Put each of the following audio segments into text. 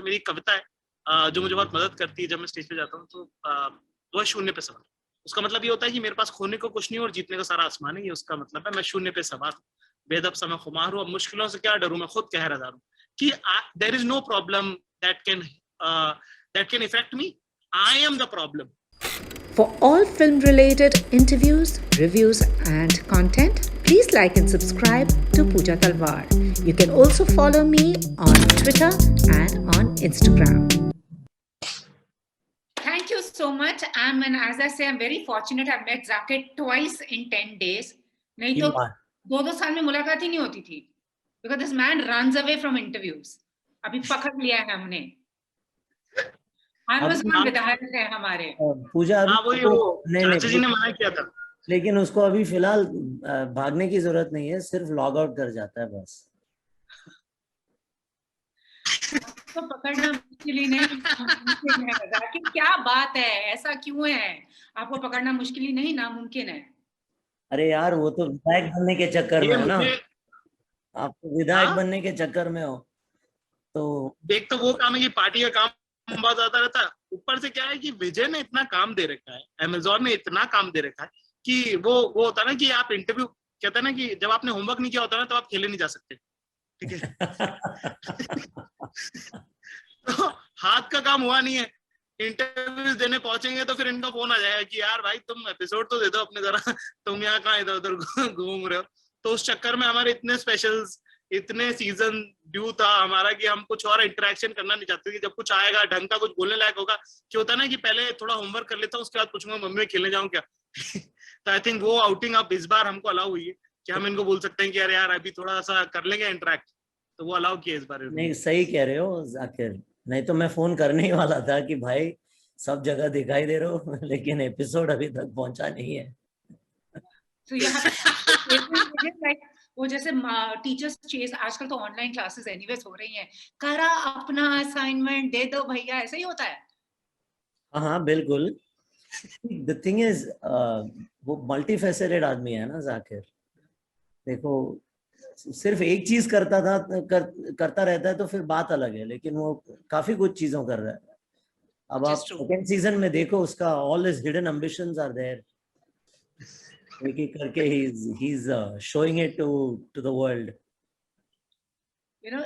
मेरी कविता है जो मुझे बहुत मदद करती है जब मैं स्टेज पे जाता हूँ, तो वो 0 पे सवार। उसका मतलब ये होता है कि मेरे पास खोने को कुछ नहीं और जीतने का सारा आसमान है। ये उसका मतलब है, मैं 0 पे सवार हूँ, बेदब सा मैं खुमार हूँ, अब मुश्किलों से क्या डरूं, मैं खुद कहरदार हूँ कि there is no problem that can affect me, I am the problem. For all film-related interviews, reviews, and content, please like and subscribe to Pooja Talwar. You can also follow me on Twitter and on Instagram. Thank you so much. And as I say, I'm very fortunate. I've met Zakir twice in 10 days. नहीं तो 2 साल में मुलाकात ही नहीं होती थी. Because this man runs away from interviews. अभी पकड़ लिया है हमने. विधायक है हमारे. पूजा अभी चाचा जी ने मना किया था, लेकिन उसको अभी फिलहाल भागने की जरूरत नहीं है, सिर्फ लॉग आउट कर जाता है बस. तो पकड़ना मुश्किल ही नहीं है कि क्या बात है, ऐसा क्यों है? आपको पकड़ना मुश्किल ही नहीं, नामुमकिन है. अरे यार, वो तो विधायक बनने के चक्कर में हो ना, आप तो विधायक बनने के चक्कर में हो. तो देख, तो वो काम है कि पार्टी का काम बहुत ज्यादा रहता है, ऊपर से क्या है कि विजय ने इतना काम दे रखा है, अमेजोन ने इतना काम दे रखा है कि वो होता है ना कि आप इंटरव्यू, कहते हैं ना कि जब आपने होमवर्क नहीं किया होता ना तो आप खेले नहीं जा सकते, ठीक है. तो हाथ का काम हुआ नहीं है, इंटरव्यूज देने पहुंचेंगे तो फिर इनका फोन आ जाएगा कि यार भाई तुम एपिसोड तो दे दो अपने जरा, तुम यहाँ कहाँ इधर उधर घूम रहे हो. तो उस चक्कर में हमारे इतने स्पेशल्स, इतने सीजन ड्यू था हमारा कि हम कुछ और इंटरेक्शन करना नहीं चाहते कि जब कुछ आएगा ढंग का कुछ बोलने लायक होगा, कि होता है ना कि पहले थोड़ा होमवर्क कर लेता हूँ, उसके बाद पूछूंगा मम्मी में खेलने जाऊँ क्या. तो आई थिंक वो आउटिंग अब इस बार हमको अलाउ हुई है कि हम इनको बोल सकते हैं कि यार अभी थोड़ा सा कर लेंगे इंटरेक्ट, तो वो अलाउ किया इस बार. नहीं, सही कह रहे हो जाकिर, नहीं तो मैं फोन करने ही वाला था कि भाई सब जगह दिखाई दे रहे हो, लेकिन एपिसोड अभी तक पहुंचा नहीं है. So you have like वो जैसे टीचर्स चेस, आजकल तो ऑनलाइन क्लासेस एनीवेज हो रही हैं, करा अपना असाइनमेंट दे दो भैया, ऐसा ही होता है. हाँ बिल्कुल. द थिंग इज वो मल्टीफेसेटेड आदमी है ना जाकिर. देखो, सिर्फ एक चीज करता रहता है तो फिर बात अलग है, लेकिन वो काफी कुछ चीजों कर रहा है. अब आप सेकेंड सीजन में देखो, उसका all his hidden ambitions are there. एक एक करके ही is showing it to the world.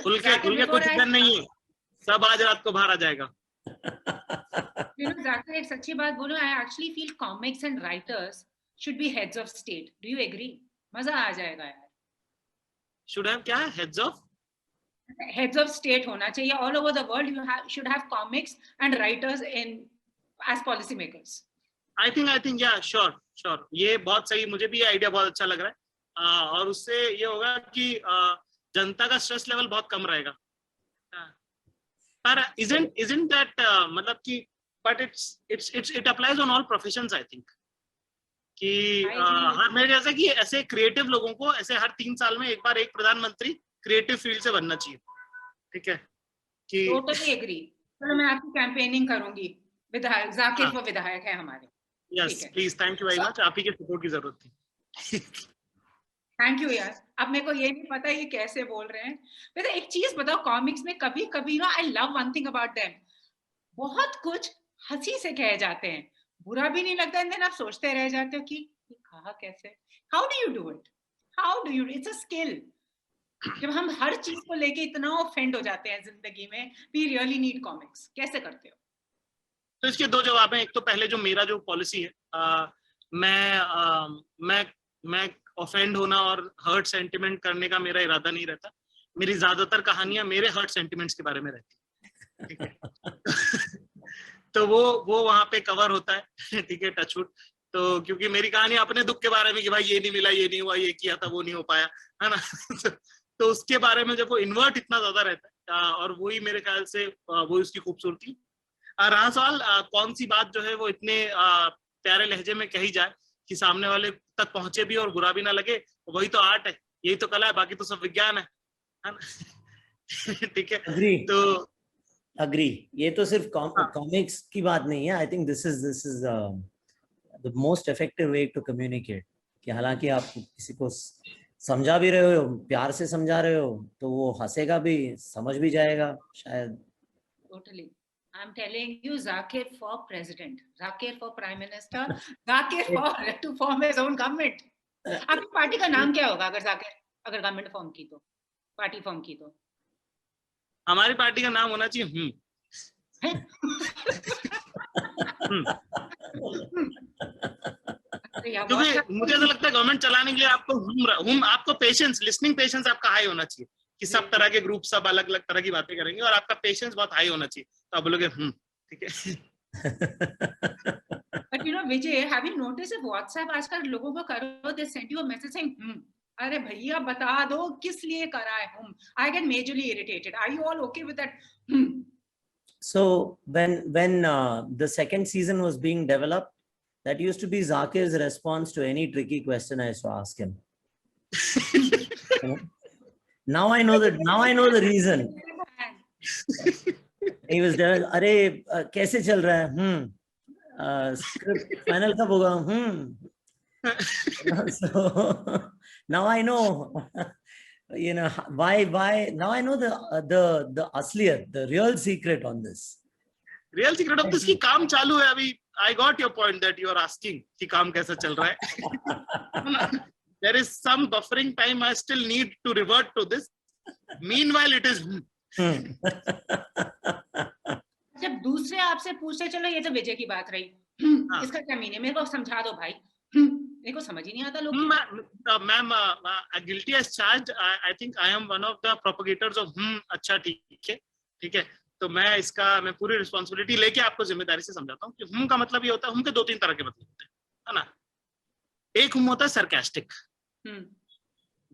खुल के कुछ कर नहीं है, सब आज रात को बाहर आ जाएगा. जाकिर, एक सच्ची बात बोलूं, I actually feel comics and writers should be heads of state. Do you agree? मजा आ जाएगा यार. शुड हैव क्या? हेड्स ऑफ स्टेट होना चाहिए all over the world. You should have comics and writers in as policy makers. I think yeah sure, ये बहुत सही, मुझे भी ये आइडिया बहुत अच्छा लग रहा है. और उससे ये होगा कि जनता का स्ट्रेस लेवल बहुत कम रहेगा. पर isn't that मतलब कि but it applies on all professions I think कि हर मेरे जैसे कि ऐसे क्रिएटिव लोगों को ऐसे हर 3 साल में एक बार एक प्रधानमंत्री क्रिएटिव फील्ड से बनना चाहिए. ठीक है कि टोटली एग्री. चलो मैं आपकी कैंपेनिंग करूंगी. विधायक जाकिर वो विधायक है हमारे. Yes please, thank you very much, आप ही के सपोर्ट की जरूरत थी. थैंक यू यार. अब मेरे को ये नहीं पता ये कैसे बोल रहे हैं. वैसे एक चीज बताओ, कॉमिक्स में कभी कभी ना, I love one thing about them, बहुत कुछ हंसी से कहे जाते हैं, बुरा भी नहीं लगता. एंड देन आप सोचते रह जाते हो कि कहा कैसे, how do you do it, it's a skill. जब हम हर चीज को लेके इतना ऑफेंड हो जाते हैं जिंदगी में, वी रियली नीड कॉमिक्स. कैसे करते हो? तो इसके 2 जवाब हैं. एक तो पहले जो मेरा जो पॉलिसी है, मैं ऑफेंड होना और हर्ट सेंटिमेंट करने का मेरा इरादा नहीं रहता. मेरी ज्यादातर कहानियां मेरे हर्ट सेंटिमेंट्स के बारे में रहती है. ठीक है. तो वो वहां पे कवर होता है. ठीक है, टचवुड. तो क्योंकि मेरी कहानी अपने दुख के बारे में कि भाई ये नहीं मिला, ये नहीं हुआ, ये किया था, वो नहीं हो पाया, है ना. तो उसके बारे में जब वो इन्वर्ट इतना ज्यादा रहता है, और वही मेरे ख्याल से वही उसकी खूबसूरती. रहा सवाल कौन सी बात जो है वो इतने प्यारे लहजे में कही जाए कि सामने वाले तक पहुंचे भी और बुरा भी ना लगे, वही तो आर्ट है, यही तो कला है, बाकी तो सब विज्ञान है ना. ठीक है. तो अग्री. ये तो सिर्फ कॉमिक्स की बात नहीं है. I think this is the most effective way to communicate. कि हालांकि आप किसी को समझा भी रहे हो, प्यार से समझा रहे हो, तो वो हंसेगा भी, समझ भी जाएगा शायद. Totally. I'm telling you, Zakir for president, Zakir for prime minister, Zakir for to form his own government. आपकी पार्टी का नाम क्या होगा अगर जाकिर अगर गवर्नमेंट फॉर्म की तो, पार्टी फॉर्म की तो? हमारी पार्टी का नाम होना चाहिए क्योंकि मुझे ऐसा लगता है गवर्नमेंट चलाने के लिए आपको आपको पेशेंस, लिसनिंग पेशेंस आपका हाई होना चाहिए कि सब तरह के ग्रुप सब अलग अलग तरह की बातें करेंगे और आपका पेशेंस बहुत हाई होना चाहिए, तो आप बोलोगे ठीक है. But you know, Vijay, have you noticed if WhatsApp आजकल लोगों को करो, they send you a message saying, अरे भैया बता दो किस लिए करा है I get majorly irritated. Are you all okay with that? So when the second season was being developed, that used to be Zakir's response to any tricky question I used to ask him. Now I know the reason. He was there, अरे कैसे चल रहा है? Script final कब होगा? So now I know, you know, why now I know the asliyat, the real secret on this. Real secret of this कि काम चालू है अभी. I got your point that you are asking कि काम कैसा चल रहा है. There is some buffering time. I still need to revert to this. Meanwhile, it is. जब दूसरे आपसे पूछते, चलो ये तो विजय की बात रही, इसका क्या मीनिंग है, मेरे को समझा दो भाई, मेरे को समझ ही नहीं आता लोग. Ma'am, guilty as charged. I think I am one of the propagators of अच्छा ठीक है. तो मैं पूरी रिस्पॉन्सिबिलिटी लेके आपको जिम्मेदारी से समझाता हूँ कि का मतलब ये होता है, के 2-3 तरह के मतलब होते हैं, है ना. एक होता है सरकास्टिक,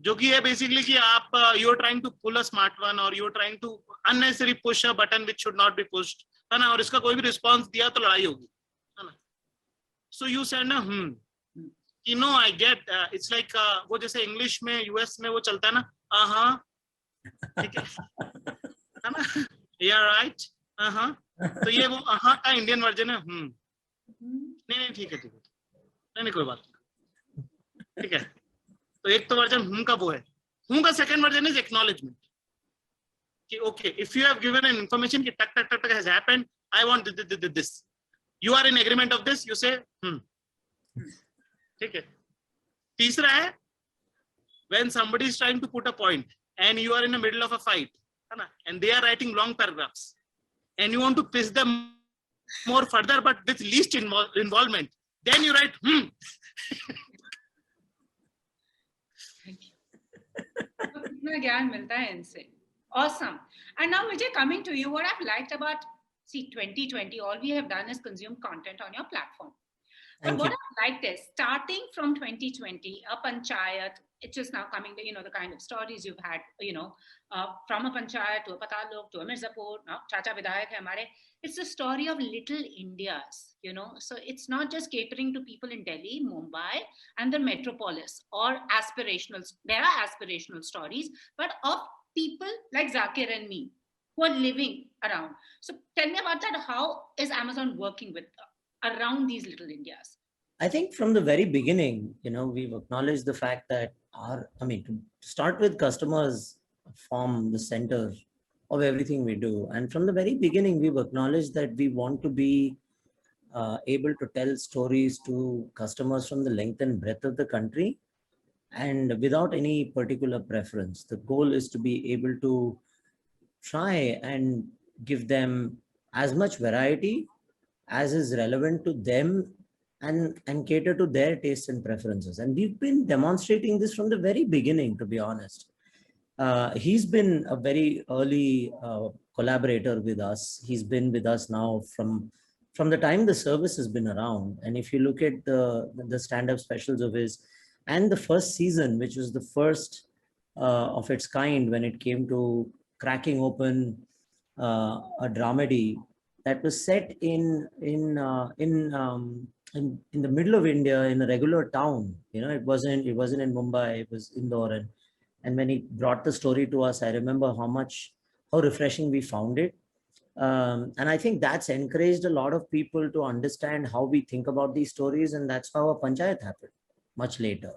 जो कि है बेसिकली कि आप you are trying to pull a smart one और you are trying to unnecessary push a button which should not be pushed, है ना, और इसका कोई भी रिस्पांस दिया तो लड़ाई होगी, है ना. सो यू सेड ना कि no I get, it's like वो जैसे इंग्लिश में यूएस में वो चलता है ना, ठीक है ना, या राइट, तो ये वो का इंडियन वर्जन है. नहीं ठीक है, नहीं कोई बात नहीं, ठीक है. तो एक तो वर्जन का वो है. का सेकंड वर्जन इज एक्नॉलेजमेंट कि okay, if you have given an information कि टक टक टक has happened, I want this, you are in agreement of this, you say ठीक है. तीसरा है when somebody is trying to put a point and you are in the middle of a fight, है ना, and they are writing long paragraphs and you want to piss them more further but with least involvement, then you right कितना ज्ञान मिलता है इनसे. Awesome. And now Vijay, coming to you, what I've liked about 2020, all we have done is consume content on your platform. But what I've liked is starting from 2020, a panchayat, it's just now coming to, you know, the kind of stories you've had, you know, from a panchayat to a Patalok to a Mirzapur, now Chacha Vidayak hai hamare. It's the story of little Indias, you know. So it's not just catering to people in Delhi, Mumbai, and the metropolis or aspirational. There are aspirational stories, but of people like Zakir and me who are living around. So tell me about that. How is Amazon working with around these little Indias? I think from the very beginning, you know, we've acknowledged the fact that to start with, customers form the center of everything we do. And from the very beginning, we've acknowledged that we want to be able to tell stories to customers from the length and breadth of the country, and without any particular preference. The goal is to be able to try and give them as much variety as is relevant to them and cater to their tastes and preferences. And we've been demonstrating this from the very beginning, to be honest. He's been a very early collaborator with us. He's been with us now from the time the service has been around. And if you look at the stand-up specials of his, and the first season, which was the first of its kind when it came to cracking open a dramedy that was set in the middle of India, in a regular town. You know, it wasn't in Mumbai, it was Indore. And when he brought the story to us, I remember how refreshing we found it. And I think that's encouraged a lot of people to understand how we think about these stories. And that's how a panchayat happened much later.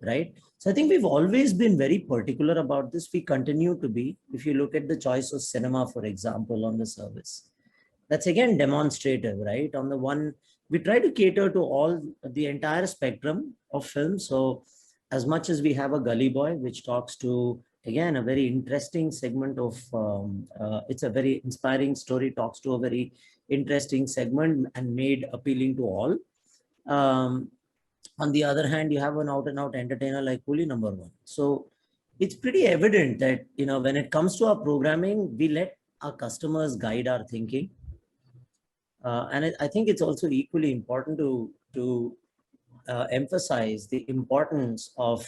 right? So I think we've always been very particular about this. We continue to be. If you look at the choice of cinema, for example, on the service, that's again demonstrative, right? On the one, we try to cater to all the entire spectrum of films. So as much as we have a Gully Boy, which talks to, again, a very interesting segment of, it's a very inspiring story, talks to a very interesting segment and made appealing to all. On the other hand, you have an out and out entertainer like Coolie Number One. So it's pretty evident that, you know, when it comes to our programming, we let our customers guide our thinking. And I think it's also equally important to emphasize the importance of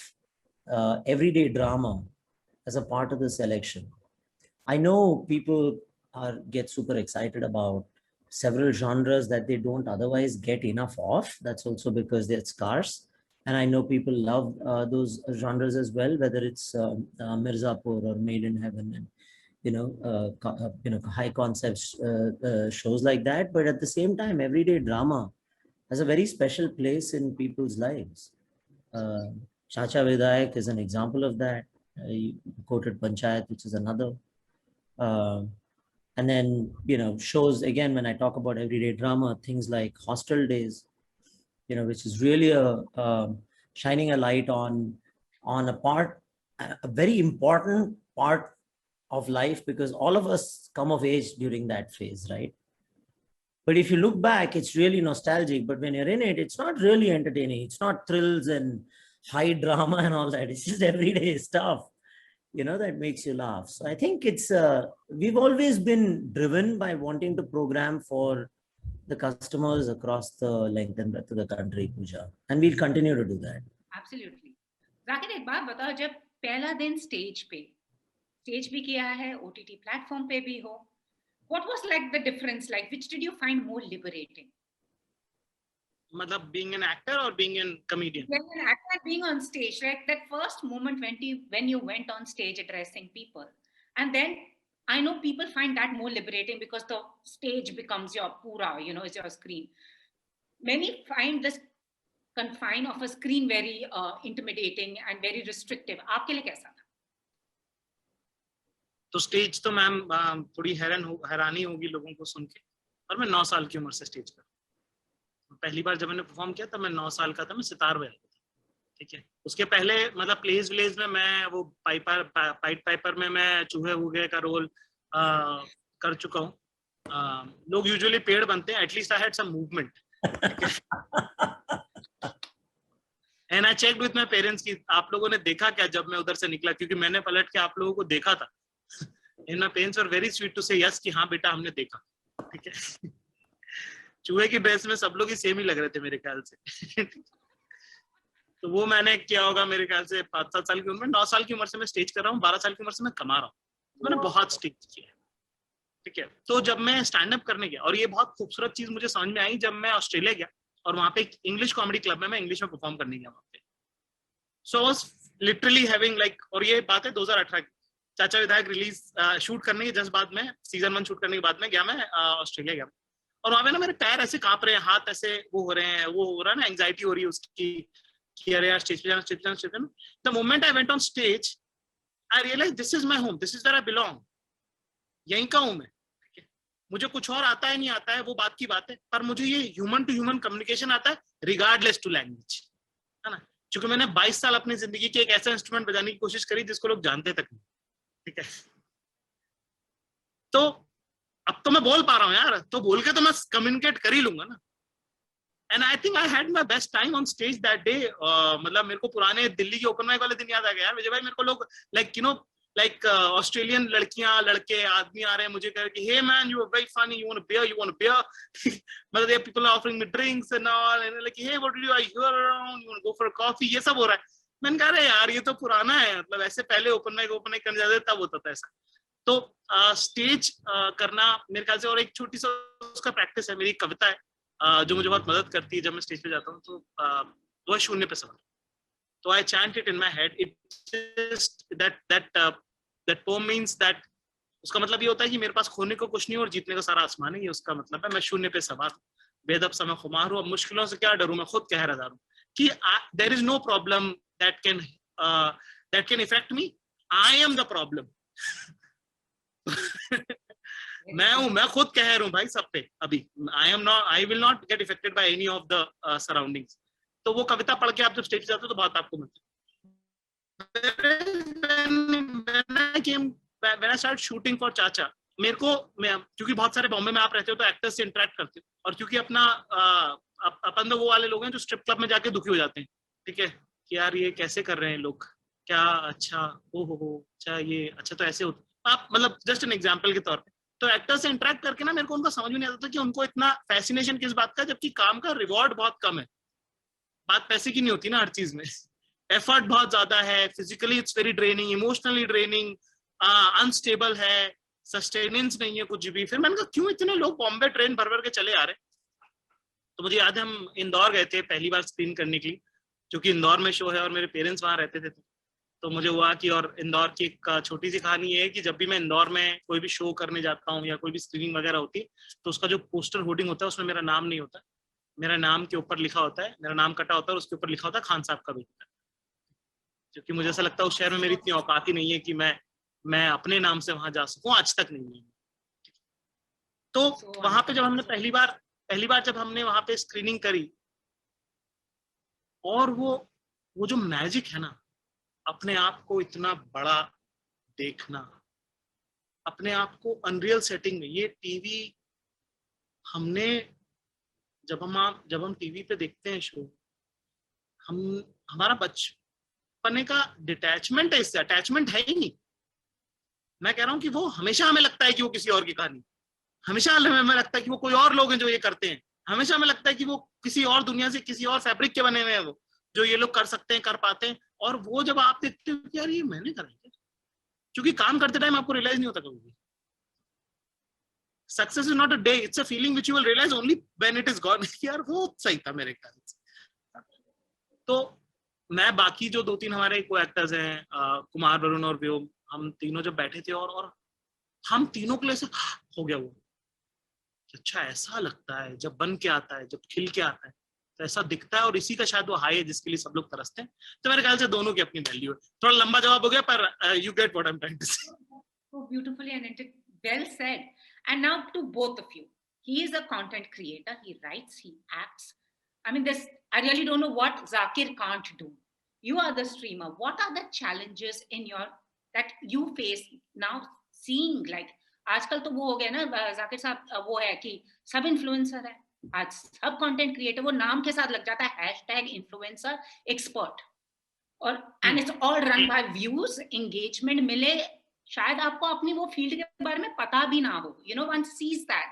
everyday drama as a part of the selection. I know people get super excited about several genres that they don't otherwise get enough of. That's also because they're scarce. And I know people love those genres as well, whether it's Mirzapur or Made in Heaven and high concepts shows like that. But at the same time, everyday drama has a very special place in people's lives. Chacha Vidayak is an example of that. You quoted Panchayat, which is another. And then, shows, again, when I talk about everyday drama, things like Hostel Days, which is really shining a light on a very important part of life, because all of us come of age during that phase, right? But if you look back, it's really nostalgic. But when you're in it, it's not really entertaining. It's not thrills and high drama and all that. It's just everyday stuff, that makes you laugh. So I think it's, we've always been driven by wanting to program for the customers across the length and breadth of the country, Pooja. And we'll continue to do that. Absolutely. Zakir, एक बात बताओ, जब पहला दिन stage भी किया है, OTT platform पे भी हो, what was like the difference? Like, which did you find more liberating? मतलब being an actor or being a comedian? Being an actor and being on stage, like that first moment when you went on stage addressing people, and then I know people find that more liberating because the stage becomes your pura, is your screen. Many find this confine of a screen very intimidating and very restrictive. आपके लिए कैसा था? तो stage तो ma'am थोड़ी हैरानी होगी लोगों को सुन के, और मैं 9 साल की उम्र से स्टेज पर, पहली बार जब मैंने परफॉर्म किया तब मैं 9 साल का था, मैं सितार बजा था, ठीक है। उसके पहले मतलब प्लेज विलेज में मैं वो पाइपर में मैं चूहे वूहे का रोल कर चुका हूँ। लोग यूजुअली पेड़ बनते हैं, at least I had some movement. And I checked with my parents कि आप लोगों ने देखा क्या जब मैं उधर से निकला, क्योंकि मैंने पलट के आप लोगों को देखा था। And my parents were very sweet to say yes कि हाँ बेटा हमने देखा, ठीक है। चूहे की ड्रेस में सब लोग ही सेम ही लग रहे थे मेरे ख्याल से। तो वो मैंने किया होगा मेरे ख्याल से 5-7 साल की उम्र में। 9 साल की उम्र से मैं स्टेज कर रहा हूँ, 12 साल की उम्र से मैं कमा रहा हूँ, मैंने बहुत स्टेज किया, ठीक है। तो जब मैं स्टैंड अप करने गया, और ये बहुत खूबसूरत चीज मुझे समझ में आई जब मैं ऑस्ट्रेलिया गया और वहां पे एक इंग्लिश कॉमेडी क्लब में मैं इंग्लिश में परफॉर्म करने गया वहां पे। So I was literally having like, और ये बात है 2018 की, चाचा विधायक रिलीज शूट करने के जस्ट बाद में, सीजन 1 शूट करने के बाद में गया मैं ऑस्ट्रेलिया गया, और वहां पे ना मेरे पैर ऐसे कांप रहे हैं, हाथ ऐसे वो हो रहे हैं, वो हो रहा है ना, एंजाइटी हो रही है उसकी कि अरे यार स्टेज पे जाना। The moment I went on stage I realise this is my home, this is where I belong, यहीं का हूं मैं, ठीक है। मुझे कुछ और आता है नहीं आता है वो बात की बात है, पर मुझे ये ह्यूमन टू ह्यूमन कम्युनिकेशन आता है रिगार्डलेस टू लैंग्वेज, है ना। क्योंकि मैंने 22 साल अपनी जिंदगी के एक ऐसा इंस्ट्रूमेंट बजाने की कोशिश करी जिसको लोग जानते तक नहीं, ठीक है। तो अब तो मैं बोल पा रहा हूँ यार, तो बोल के तो मैं कम्युनिकेट कर ही लूंगा ना। And I think I had my best time on stage that day. मतलब मेरे को पुराने दिल्ली के ओपन माइक वाले दिन याद आ गया यार विजय भाई। मेरे को लोग लाइक ऑस्ट्रेलियन लड़कियां लड़के आदमी आ रहे हैं मुझे कह के, hey man you are very funny, you want beer, you want beer. मतलब they people are offering me drinks and all, and like hey what do you I here around, you want go for coffee, ये सब हो रहा है। मैंने कहा अरे यार ये तो पुराना है, मतलब ऐसे पहले ओपन माइक करने जाते तब होता था ऐसा। तो स्टेज करना मेरे ख्याल से, और एक छोटी सा उसका प्रैक्टिस है, मेरी कविता है जो मुझे बहुत मदद करती है जब मैं स्टेज पे जाता हूँ। तो वो है शून्य पे सवार। तो I chant it in my head, it just that poem means that, उसका मतलब ये होता है कि मेरे पास खोने को कुछ नहीं और जीतने का सारा आसमान है। ये उसका मतलब है, मैं शून्य पे सवार हूँ, बेदब समय खुमार हूँ, अब मुश्किलों से क्या डरूं, मैं खुद कह रहा हूँ कि there is no problem that can affect me. I am the problem. मैं खुद कह रहा हूँ भाई सब पे अभी. I will not get affected by any of the surroundings. तो वो कविता पढ़ के आप जब स्टेज पे जाते हो तो बहुत आपको मिलता है. When I started shooting for चाचा, मेरे को क्योंकि बहुत सारे बॉम्बे में आप रहते हो तो एक्टर्स से इंटरेक्ट करते हो, और क्योंकि अपना अपन तो वो वाले लोग हैं जो स्ट्रिप क्लब में जाके दुखी हो जाते हैं, ठीक है, कि यार ये कैसे कर रहे हैं लोग, क्या अच्छा हो अच्छा ये अच्छा तो ऐसे होता. आप मतलब जस्ट एन एग्जांपल के तौर पे तो एक्टर्स से इंटरेक्ट करके ना मेरे को उनका समझ में नहीं आता था कि उनको इतना फैसिनेशन किस बात का, जबकि काम का रिवॉर्ड बहुत कम है. बात पैसे की नहीं होती ना हर चीज में. एफर्ट बहुत ज्यादा है, physically it's very draining, emotionally draining, unstable है, सस्टेनेंस नहीं है कुछ भी. फिर मैंने कहा क्यों इतने लोग बॉम्बे ट्रेन भर भर के चले आ रहे. तो मुझे याद है हम इंदौर गए थे पहली बार स्क्रीन करने के लिए, क्योंकि इंदौर में शो है और मेरे पेरेंट्स वहां रहते थे. तो मुझे हुआ कि, और इंदौर की एक छोटी सी कहानी है कि जब भी मैं इंदौर में कोई भी शो करने जाता हूँ या कोई भी स्क्रीनिंग वगैरह होती है तो उसका जो पोस्टर होर्डिंग होता है उसमें मेरा नाम नहीं होता. मेरा नाम के ऊपर लिखा होता है, मेरा नाम कटा होता है और उसके ऊपर लिखा होता है खान साहब का बेटा. क्योंकि मुझे ऐसा लगता है उस शहर में मेरी इतनी औकात ही नहीं है कि मैं अपने नाम से वहां जा सकूं, आज तक नहीं है. तो वहां पे जब हमने पहली बार जब हमने वहां पे स्क्रीनिंग करी, और वो जो मैजिक है ना, अपने आप को इतना बड़ा देखना, अपने आप को अनरियल सेटिंग में, ये टीवी हमने जब हम टीवी पे देखते हैं शो, हमारा बचपने का डिटैचमेंट है, इससे अटैचमेंट है ही नहीं. मैं कह रहा हूं कि वो हमेशा हमें लगता है कि वो किसी और की कहानी, हमेशा हमें लगता है कि वो कोई और लोग हैं जो ये करते हैं, हमेशा हमें लगता है कि वो किसी और दुनिया से, किसी और फैब्रिक के बने हुए हैं वो, जो ये लोग कर सकते हैं, कर पाते हैं. और वो जब आप देखते हो कि यार ये मैंने करा है, क्योंकि काम करते टाइम आपको रियलाइज नहीं होता कभी भी. Success is not a day, it's a feeling which you will realise only when it is gone. यार वो सही था मेरे ख्याल से. तो मैं बाकी जो 2-3 हमारे को एक्टर्स हैं, कुमार, वरुण और व्योम, हम तीनों जब बैठे थे और हम तीनों के लिए से हो गया वो, अच्छा ऐसा लगता है जब बन के आता है, जब खिल के आता है तो ऐसा दिखता है, और इसी का शायद वो हाई है जिसके लिए सब लोग तरसते हैं. तो मेरे ख्याल से दोनों की अपनी वैल्यू है. थोड़ा लंबा जवाब हो गया पर you get what I am trying to say. So beautifully and well said. And now to both of you. He is a content creator. He writes, he acts. I mean, I really don't know what Zakir can't do. You are the streamer. What are the challenges that you face now, seeing like आजकल तो वो हो गया ना जाकिर साहब, वो है कि सब इन्फ्लुएंसर है आज, सब कंटेंट क्रिएटर, वो नाम के साथ लग जाता है #इन्फ्लुएंसर एक्सपर्ट, और and it's all run by views, engagement मिले, शायद आपको अपनी वो फील्ड के बारे में पता भी ना हो, you know, one sees that.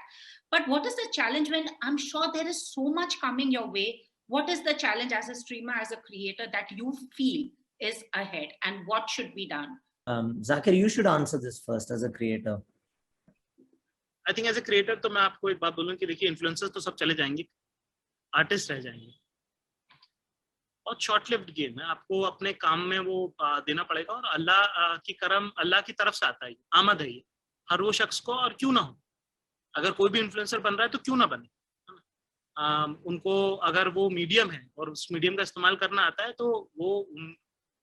But what is the challenge when I'm sure there is so much coming your way? What is the challenge as a streamer, as a creator, that you feel is ahead, and what should be done? Zakir, you should answer this first as a creator. I think as a creator तो मैं आपको एक बात बोलूं कि देखिए influencers तो सब चले जाएंगे, आर्टिस्ट रह जाएंगे. बहुत शॉर्ट लिव्ड गेम है, आपको अपने काम में वो देना पड़ेगा, और अल्लाह की करम, अल्लाह की तरफ से आता है, आमद है ये हर वो शख्स को, और क्यों ना हो. अगर कोई भी इन्फ्लुएंसर बन रहा है तो क्यों ना बने. उनको अगर वो मीडियम है और उस मीडियम का इस्तेमाल करना आता है तो वो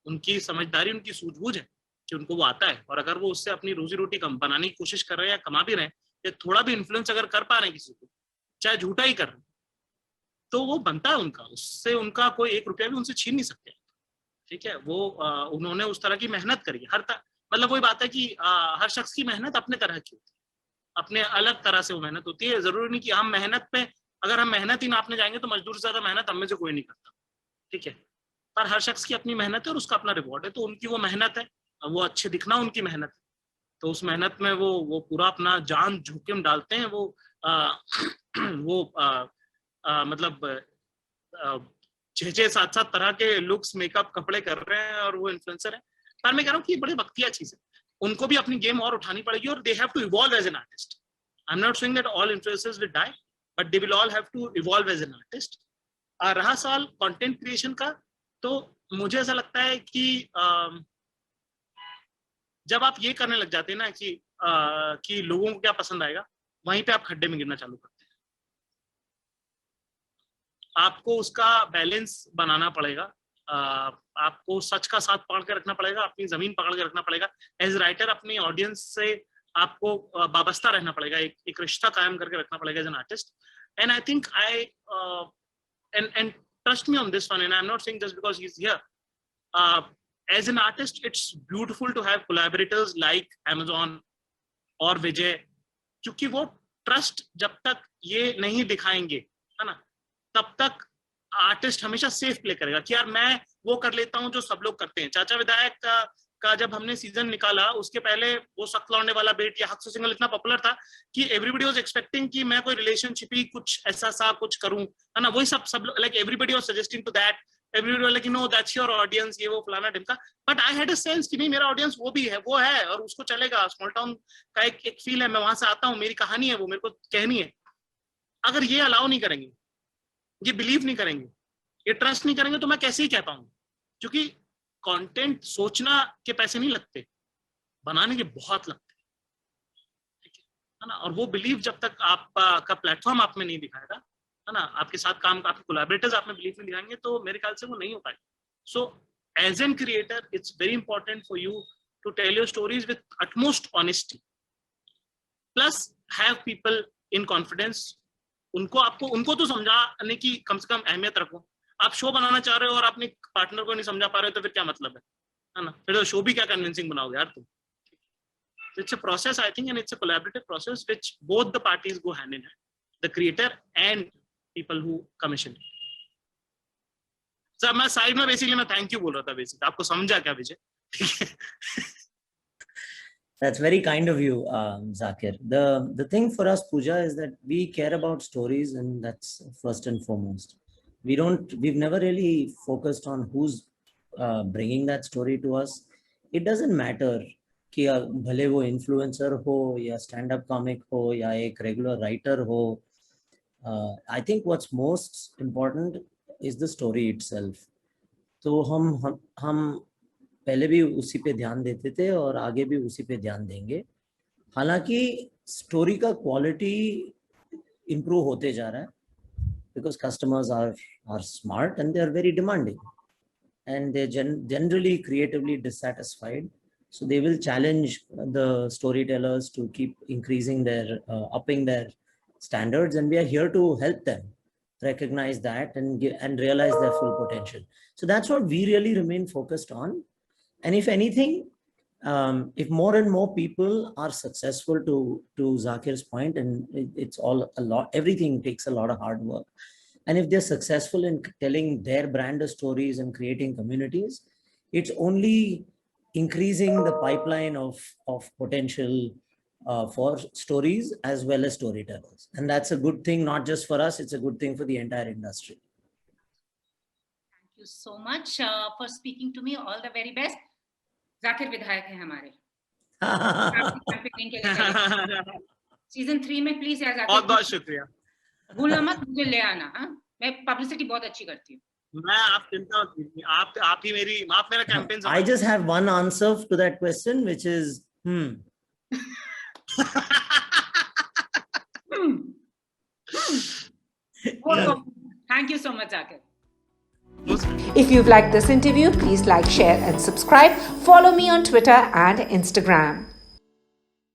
उनकी समझदारी, उनकी सूझबूझ है कि उनको वो आता है. और अगर वो उससे अपनी रोजी रोटी बनाने की कोशिश कर रहे हैं या कमा भी रहे हैं, या थोड़ा भी इन्फ्लुएंस अगर कर पा रहे हैं किसी को, चाहे झूठा ही कर रहे हैं, तो वो बनता है उनका, उससे उनका कोई 1 रुपया भी उनसे छीन नहीं सकते. ठीक है, वो उन्होंने उस तरह की मेहनत करी है. मतलब वही बात है कि हर शख्स की मेहनत अपने तरह की होती है, अपने अलग तरह से वो मेहनत होती है. जरूरी नहीं कि हम मेहनत पे, अगर हम मेहनत ही नापने जाएंगे तो मजदूर से ज्यादा मेहनत हम में से कोई नहीं करता. ठीक है, पर हर शख्स की अपनी मेहनत है और उसका अपना रिवॉर्ड है. तो उनकी वो मेहनत है, वो अच्छे दिखना उनकी मेहनत है, तो उस मेहनत में वो पूरा अपना जान झोंके डालते हैं. मतलब 6-7 तरह के लुक्स, मेकअप, कपड़े कर रहे हैं और वो इन्फ्लुएंसर है. पर मैं कह रहा हूँ कि बड़ी बख्तियार चीज है, उनको भी अपनी गेम और उठानी पड़ेगी, और they have to evolve as an artist. I am not saying that all influencers will die, but they will all have to evolve as an artist. रहा सवाल कंटेंट क्रिएशन का, तो मुझे ऐसा लगता है कि जब आप ये करने लग जाते हैं ना कि लोगों को क्या पसंद आएगा, वहीं पे आप खड्डे में गिरना चालू करते हैं. आपको उसका बैलेंस बनाना पड़ेगा. आपको सच का साथ पकड़ के रखना पड़ेगा, अपनी जमीन पकड़ के रखना पड़ेगा। एज राइटर अपनी ऑडियंस से आपको वाबस्ता रहना पड़ेगा, एक रिश्ता कायम करके रखना पड़ेगा as an artist. And I think and trust me on this one, and I'm not saying just because he's here. As an artist, it's beautiful to have collaborators like Amazon और विजय, क्योंकि वो ट्रस्ट जब तक ये नहीं दिखाएंगे, है ना, तब तक आर्टिस्ट हमेशा सेफ प्ले करेगा कि यार मैं वो कर लेता हूँ जो सब लोग करते हैं। चाचा विधायक का जब हमने सीजन निकाला, उसके पहले वो सख्त लौंडे वाला बेट या हक से सिंगल इतना पॉपुलर था कि एवरीबॉडी वाज एक्सपेक्टिंग कि मैं कोई रिलेशनशिप ही कुछ ऐसा सा कुछ करूं, है ना, वही सब like everybody was suggesting to that, everybody was like no that's your audience, ये वो फलाना ढिमका। But I had a sense कि नहीं, मेरा ऑडियंस वो भी है, वो है और उसको चलेगा। स्मॉल टाउन का एक फील है, मैं वहां से आता हूँ, मेरी कहानी है, वो मेरे को कहनी है। अगर ये अलाउ नहीं करेंगे, ये बिलीव नहीं करेंगे, ये ट्रस्ट नहीं करेंगे, तो मैं कैसे ही कह पाऊंगा? क्योंकि कंटेंट सोचना के पैसे नहीं लगते, बनाने के बहुत लगते हैं, ठीक है ना। और वो बिलीव जब तक आपका प्लेटफॉर्म आप में नहीं दिखाएगा, है ना, आपके साथ काम, आपके कोलैबोरेटर्स आप में बिलीव नहीं दिखाएंगे, तो मेरे ख्याल से वो नहीं हो पाएगा। So as an creator it's very important for you to tell your stories with utmost honesty, plus have people in confidence. उनको तो समझाने की कम से कम अहमियत रखो। आप शो बनाना चाह रहे हो और अपने पार्टनर को नहीं समझा पा रहे हो, तो फिर क्या मतलब है ना, फिर तो शो भी क्या कन्विंसिंग बनाओगे यार तुम। It's a process I think, and it's a collaborative process which both the parties go hand in hand, the creator and people who commission. Sir मैं साइड में बेसिकली मैं थैंक यू बोल रहा था, बेसिकली आपको समझा क्या विजय? ठीक है। That's very kind of you, Zakir. The thing for us, Pooja, is that we care about stories, and that's first and foremost. We've never really focused on who's bringing that story to us. It doesn't matter कि भले वो influencer हो या stand-up comic हो या एक regular writer हो. I think what's most important is the story itself. तो हम पहले भी उसी पे ध्यान देते थे और आगे भी उसी पे ध्यान देंगे। हालांकि स्टोरी का क्वालिटी इम्प्रूव होते जा रहा है, because customers are smart and they are very demanding, and they're generally creatively dissatisfied, so they will challenge the storytellers to keep increasing their upping their standards, and we are here to help them recognize that and realize their full potential. So that's what we really remain focused on. And if anything, if more and more people are successful, to Zakir's point, and it's all a lot, everything takes a lot of hard work. And if they're successful in telling their brand of stories and creating communities, it's only increasing the pipeline of potential for stories as well as storytellers. And that's a good thing, not just for us, it's a good thing for the entire industry. Thank you so much for speaking to me. All the very best. Zakir विधायक है हमारे season 3 में, please यार जाकिर, बहुत शुक्रिया, भूलना मत, मुझे ले आना। हाँ, मैं पब्लिसिटी बहुत अच्छी करती हूँ। मैं आप चिंता मत कीजिए, आप ही आप मेरा campaign. I just have one answer to that question, which is Thank you so much, Zakir. If you've liked this interview, please like, share and subscribe. Follow me on Twitter and Instagram.